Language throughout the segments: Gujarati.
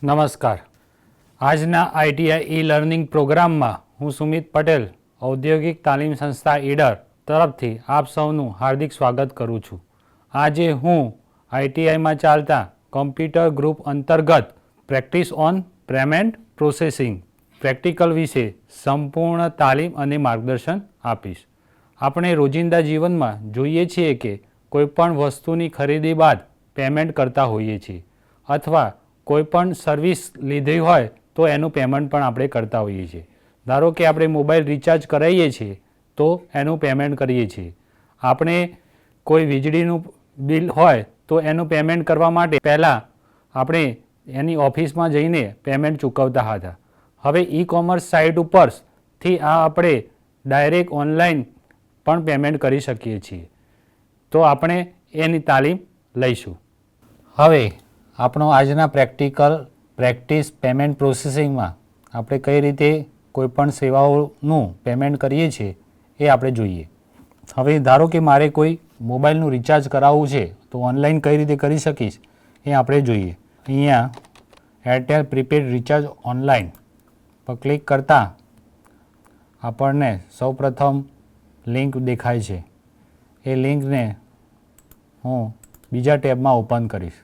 નમસ્કાર. આજના આઈટીઆઈ ઈ લર્નિંગ પ્રોગ્રામમાં હું સુમિત પટેલ ઔદ્યોગિક તાલીમ સંસ્થા ઈડર તરફથી આપ સૌનું હાર્દિક સ્વાગત કરું છું. આજે હું આઈટીઆઈમાં ચાલતા કોમ્પ્યુટર ગ્રુપ અંતર્ગત practice on payment processing practical વિશે સંપૂર્ણ તાલીમ અને માર્ગદર્શન આપીશ. આપણે રોજિંદા જીવનમાં જોઈએ છીએ કે કોઈપણ વસ્તુની ખરીદી બાદ પેમેન્ટ કરતા હોઈએ છીએ અથવા કોઈપણ સર્વિસ લીધી હોય તો એનું પેમેન્ટ પણ આપણે કરતા હોઈએ છીએ. ધારો કે આપણે મોબાઈલ રિચાર્જ કરાવીએ છીએ તો એનું પેમેન્ટ કરીએ છીએ. આપણે કોઈ વીજળીનું બિલ હોય તો એનું પેમેન્ટ કરવા માટે પહેલાં આપણે એની ઓફિસમાં જઈને પેમેન્ટ ચૂકવતા હતા. હવે ઈ કોમર્સ સાઇટ ઉપરથી આપણે ડાયરેક્ટ ઓનલાઈન પણ પેમેન્ટ કરી શકીએ છીએ. તો આપણે એની તાલીમ લઈશું. હવે આપણો આજના પ્રેક્ટિસ પેમેન્ટ પ્રોસેસિંગમાં આપણે કઈ રીતે કોઈપણ સેવાઓનું પેમેન્ટ કરીએ છીએ એ આપણે જોઈએ. હવે ધારો કે મારે કોઈ મોબાઈલનું રિચાર્જ કરાવવું છે તો ઓનલાઈન કઈ રીતે કરી શકીશ એ આપણે જોઈએ. અહીંયા એરટેલ પ્રીપેડ રિચાર્જ ઓનલાઈન પર ક્લિક કરતાં આપણને સૌપ્રથમ લિંક દેખાય છે. એ લિંકને હું બીજા ટેબમાં ઓપન કરીશ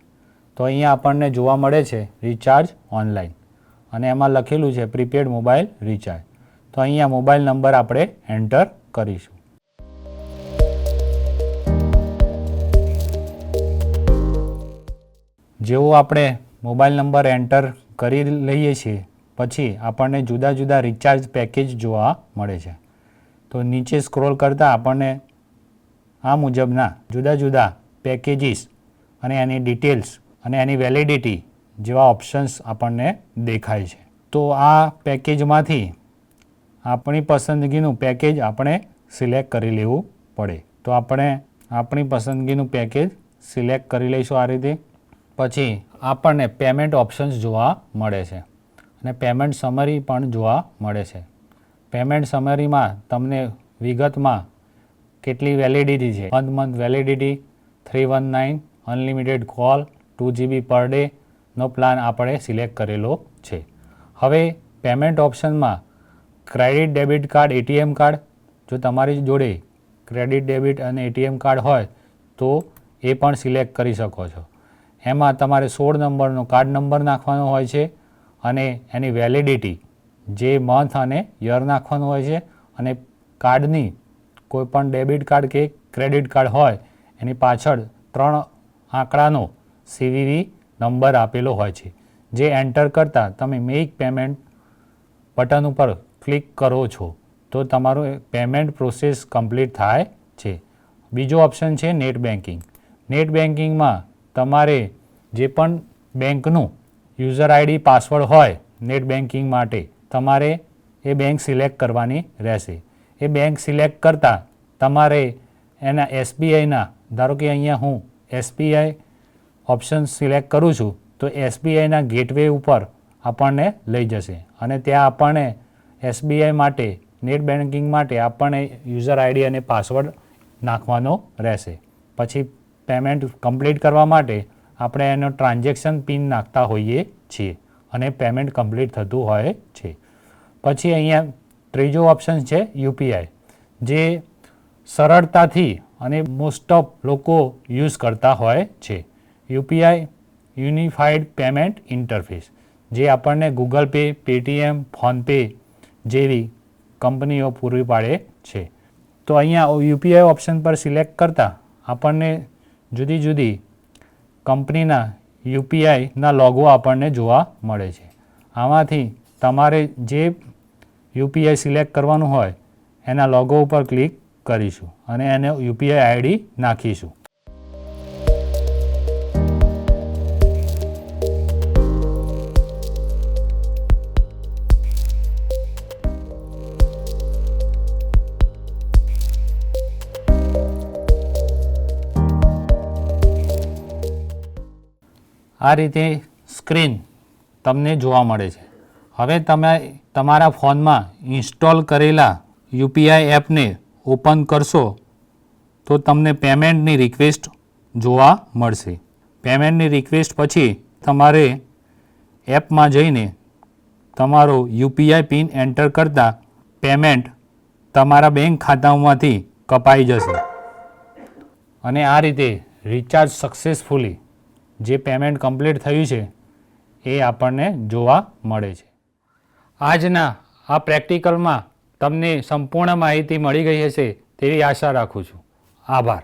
તો અહીંયા આપણને જોવા મળે છે રિચાર્જ ઓનલાઈન અને એમાં લખેલું છે પ્રીપેડ મોબાઈલ રિચાર્જ. તો અહીંયા મોબાઈલ નંબર આપણે એન્ટર કરીશું. જેવો આપણે મોબાઈલ નંબર એન્ટર કરી લઈએ છીએ પછી આપણને જુદા જુદા રિચાર્જ પેકેજ જોવા મળે છે. તો નીચે સ્ક્રોલ કરતાં આપણને આ મુજબના જુદા જુદા પેકેજીસ અને એની ડિટેલ્સ અને એની વેલિડિટી જેવા ઓપ્શન્સ આપણને દેખાય છે. તો આ પેકેજમાંથી આપણી પસંદગીનું પેકેજ આપણે સિલેક્ટ કરી લેવું પડે. તો આપણે આપણી પસંદગીનું પેકેજ સિલેક્ટ કરી લઈશું આ રીતે. પછી આપણને પેમેન્ટ ઓપ્શન્સ જોવા મળે છે અને પેમેન્ટ સમરી પણ જોવા મળે છે. પેમેન્ટ સમરીમાં તમને વિગતમાં કેટલી વેલિડિટી છે, 1 month validity, 319 unlimited call, 2 GB પર ડેનો પ્લાન આપણે સિલેક્ટ કરેલો છે. હવે પેમેન્ટ ઓપ્શનમાં credit debit card, ATM card, જો તમારી જોડે ક્રેડિટ ડેબિટ અને એટીએમ કાર્ડ હોય તો એ પણ સિલેક્ટ કરી શકો છો. એમાં તમારે 16 નંબરનો કાર્ડ નંબર નાખવાનો હોય છે અને એની વેલિડિટી જે મંથ અને યર નાખવાનું હોય છે અને કાર્ડની કોઈપણ ડેબિટ કાર્ડ કે ક્રેડિટ કાર્ડ હોય એની પાછળ 3 આંકડાનો CVV નંબર આપેલો હોય છે. જે એન્ટર કરતાં તમે મેક પેમેન્ટ બટન ઉપર ક્લિક કરો છો તો તમારું પેમેન્ટ પ્રોસેસ કમ્પ્લીટ થાય છે. બીજો ઓપ્શન છે નેટ બેન્કિંગ. નેટ બેન્કિંગમાં તમારે જે પણ બેંકનું યુઝર આઈડી પાસવર્ડ હોય નેટ બેન્કિંગ માટે તમારે એ બેંક સિલેક્ટ કરવાની રહેશે. એ બેંક સિલેક્ટ કરતાં તમારે એના SBIના, ધારો કે અહીંયા હું SBI ઓપ્શન સિલેક્ટ કરું છું તો SBIના ગેટવે ઉપર આપણને લઈ જશે અને ત્યાં આપણને SBI માટે નેટ બેન્કિંગ માટે આપણને યુઝર આઈડી અને પાસવર્ડ નાખવાનો રહેશે. પછી પેમેન્ટ કમ્પ્લીટ કરવા માટે આપણે એનો ટ્રાન્ઝેક્શન પિન નાખતા હોઈએ છીએ અને પેમેન્ટ કમ્પ્લીટ થતું હોય છે. પછી અહીંયા ત્રીજો ઓપ્શન છે UPI, જે સરળતાથી અને મોસ્ટ ઓફ લોકો યુઝ કરતા હોય છે. UPI યુનિફાઈડ પેમેન્ટ ઇન્ટરફેસ, જે આપણને ગૂગલ પે, પેટીએમ, ફોનપે જેવી કંપનીઓ પૂરી પાડે છે. તો અહીંયા UPI ઓપ્શન પર સિલેક્ટ કરતાં આપણને જુદી જુદી કંપનીના UPIના લોગો આપણને જોવા મળે છે. આમાંથી તમારે જે UPI સિલેક્ટ કરવાનું હોય એના લોગો ઉપર ક્લિક કરીશું અને એને UPI ID નાખીશું. આ રીતે સ્ક્રીન તમને જોવા મળે છે. હવે તમે તમારા ફોનમાં ઇન્સ્ટોલ કરેલા UPI એપને ઓપન કરશો તો તમને પેમેન્ટની રિક્વેસ્ટ જોવા મળશે. પેમેન્ટની રિક્વેસ્ટ પછી તમારે એપમાં જઈને તમારો યુપીઆઈ પિન એન્ટર કરતાં પેમેન્ટ તમારા બેંક ખાતામાંથી કપાઈ જશે અને આ રીતે રિચાર્જ સક્સેસફુલી જે પેમેન્ટ કમ્પ્લીટ થયું છે એ આપણને જોવા મળે છે. આજના આ પ્રેક્ટિકલમાં તમને સંપૂર્ણ માહિતી મળી ગઈ હશે તેવી આશા રાખું છું. આભાર.